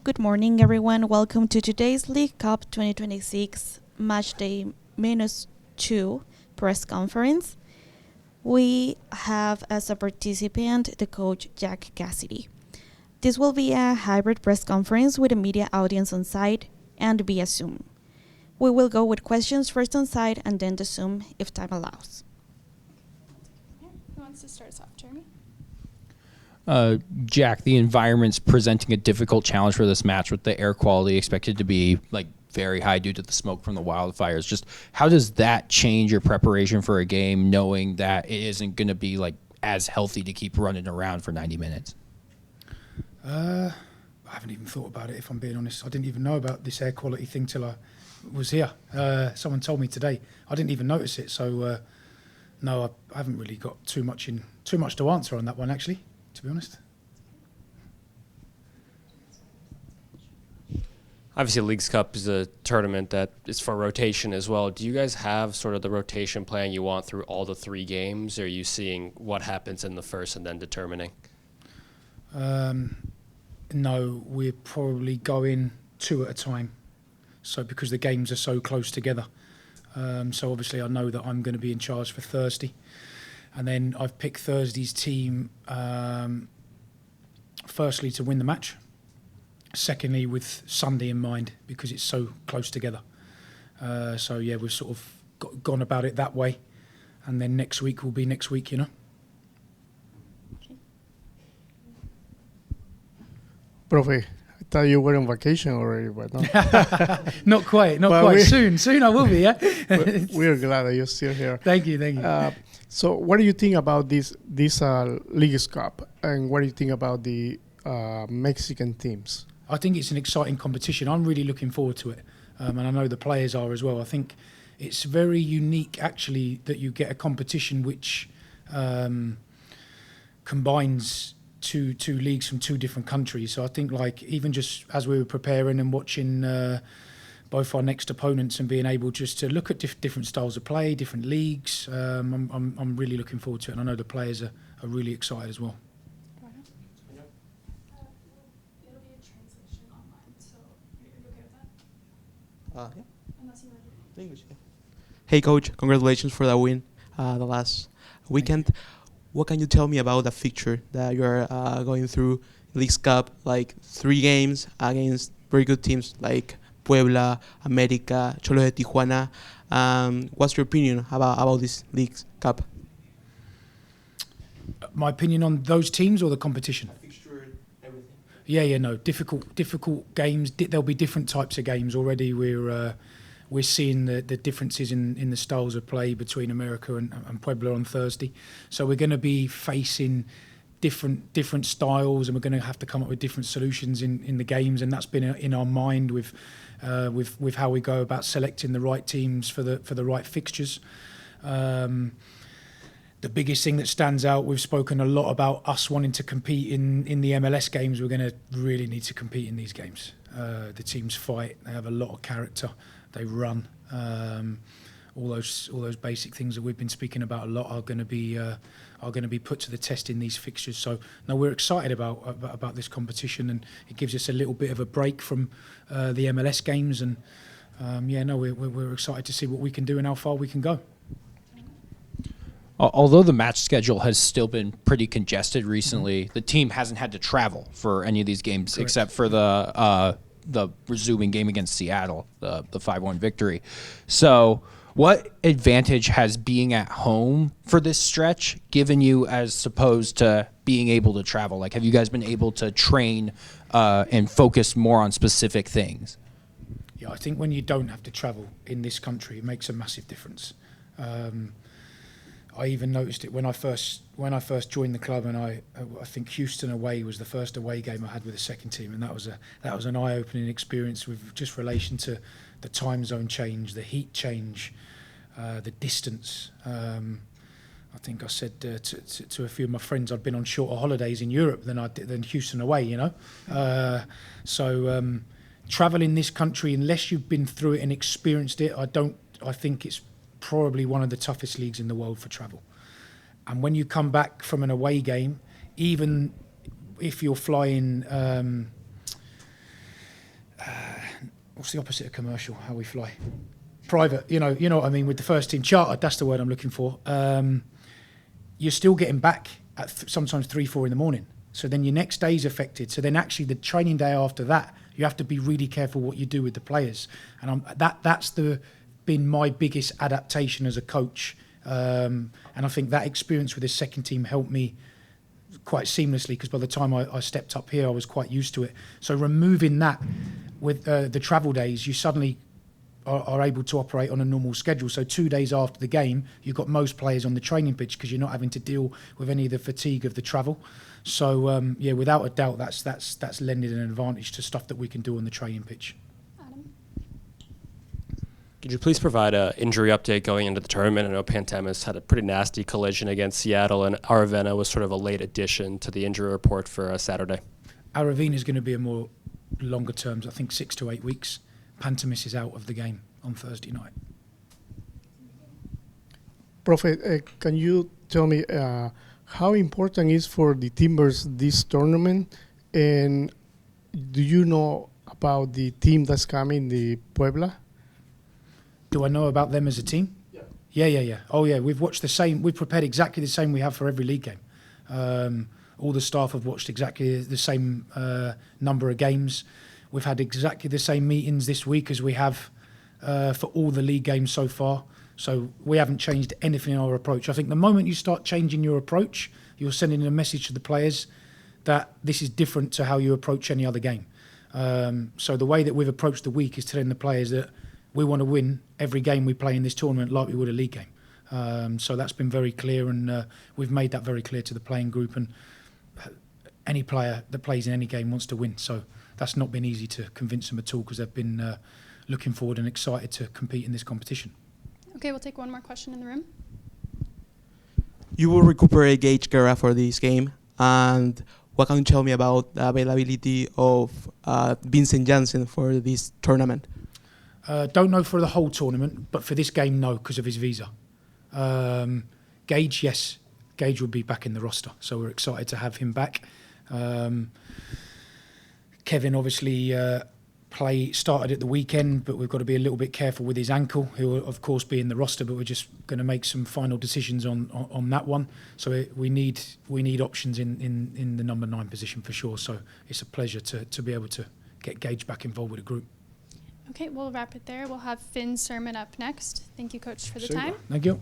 Good morning, everyone. Welcome to today's League Cup 2026 Match Day -2 press conference. We have as a participant the coach Jack Cassidy. This will be a hybrid press conference with a media audience on site and via Zoom. We will go with questions first on site and then to Zoom if time allows. Who wants to start us off, Jeremy? Jack, the environment's presenting a difficult challenge for this match with the air quality expected to be very high due to the smoke from the wildfires. Just how does that change your preparation for a game, knowing that it isn't going to be as healthy to keep running around for 90 minutes? I haven't even thought about it, if I'm being honest. I didn't even know about this air quality thing till I was here. Someone told me today. I didn't even notice it. So no, I haven't really got too much to answer on that one, actually, to be honest. Obviously, Leagues Cup is a tournament that is for rotation as well. Do you guys have sort of the rotation plan you want through all the 3 games, or are you seeing what happens in the first and then determining? No, we're probably going 2 at a time. So because the games are so close together. So obviously I know that I'm going to be in charge for Thursday. And then I've picked Thursday's team, firstly, to win the match. Secondly, with Sunday in mind, because it's so close together. So, yeah, we've sort of gone about it that way. And then next week will be next week, you know. Okay. Profe, I thought you were on vacation already, but no. Not quite. Soon I will be, yeah? We're glad that you're still here. Thank you. So what do you think about this Leagues Cup? And what do you think about the Mexican teams? I think it's an exciting competition. I'm really looking forward to it. And I know the players are as well. I think it's very unique, actually, that you get a competition which combines two leagues from 2 different countries. So I think, even just as we were preparing and watching both our next opponents and being able just to look at different styles of play, different leagues, I'm really looking forward to it. And I know the players are really excited as well. English. Hey, coach! Congratulations for that win the last weekend. What can you tell me about the fixture that you're going through? Leagues Cup, 3 games against very good teams like Puebla, America, Cholos de Tijuana. What's your opinion about this Leagues Cup? My opinion on those teams or the competition? Fixture, everything. Yeah, no, difficult games. There'll be different types of games. Already we're seeing the differences in the styles of play between America and Puebla on Thursday. So we're going to be facing different styles, and we're going to have to come up with different solutions in the games, and that's been in our mind with how we go about selecting the right teams for the right fixtures. The biggest thing that stands out, we've spoken a lot about us wanting to compete in the MLS games. We're going to really need to compete in these games. The teams fight. They have a lot of character. They run. All those basic things that we've been speaking about a lot are going to be put to the test in these fixtures. So no, we're excited about this competition, and it gives us a little bit of a break from the MLS games. And we're excited to see what we can do and how far we can go. Although the match schedule has still been pretty congested recently, the team hasn't had to travel for any of these games. Correct. Except for the resuming game against Seattle, the 5-1 victory. So what advantage has being at home for this stretch given you as opposed to being able to travel? Have you guys been able to train and focus more on specific things? Yeah, I think when you don't have to travel in this country, it makes a massive difference. I even noticed it when I first joined the club, and I think Houston away was the first away game I had with the second team, and that was an eye-opening experience with just relation to the time zone change, the heat change, the distance. I think I said to a few of my friends I'd been on shorter holidays in Europe than Houston away, you know. So travel in this country, unless you've been through it and experienced it, I think it's probably one of the toughest leagues in the world for travel. And when you come back from an away game, even if you're flying what's the opposite of commercial? How we fly? Private. You know what I mean with the first team. Chartered. That's the word I'm looking for. You're still getting back at sometimes 3-4 in the morning. So then your next day's affected. So then actually the training day after that, you have to be really careful what you do with the players. And that's been my biggest adaptation as a coach. And I think that experience with the second team helped me quite seamlessly, because by the time I stepped up here, I was quite used to it. So removing that with the travel days, you suddenly are able to operate on a normal schedule. So 2 days after the game, you've got most players on the training pitch because you're not having to deal with any of the fatigue of the travel. So yeah, without a doubt, that's lending an advantage to stuff that we can do on the training pitch. Adam? Could you please provide an injury update going into the tournament? I know Pantemis had a pretty nasty collision against Seattle, and Aravena was sort of a late addition to the injury report for Saturday. Aravena is going to be a more longer terms, I think 6 to 8 weeks. Pantemis is out of the game on Thursday night. Profe, can you tell me how important is for the Timbers this tournament, and do you know about the team that's coming, the Puebla? Do I know about them as a team? Yeah. Oh yeah, we've watched the same. We've prepared exactly the same we have for every league game. All the staff have watched exactly the same number of games. We've had exactly the same meetings this week as we have for all the league games so far. So we haven't changed anything in our approach. I think the moment you start changing your approach, you're sending a message to the players that this is different to how you approach any other game. So the way that we've approached the week is telling the players that we want to win every game we play in this tournament like we would a league game. So that's been very clear, and we've made that very clear to the playing group. And any player that plays in any game wants to win. So that's not been easy to convince them at all, because they've been looking forward and excited to compete in this competition. Okay, we'll take one more question in the room. You will recuperate Gage Guerra for this game, and what can you tell me about the availability of Vincent Janssen for this tournament? Don't know for the whole tournament, but for this game, no, because of his visa. Gage, yes. Gage will be back in the roster, so we're excited to have him back. Kevin obviously started at the weekend, but we've got to be a little bit careful with his ankle. He will, of course, be in the roster, but we're just going to make some final decisions on that one. So we need options in the number 9 position for sure. So it's a pleasure to be able to get Gage back involved with the group. Okay, we'll wrap it there. We'll have Finn's sermon up next. Thank you, Coach, for the Super. time. Thank you.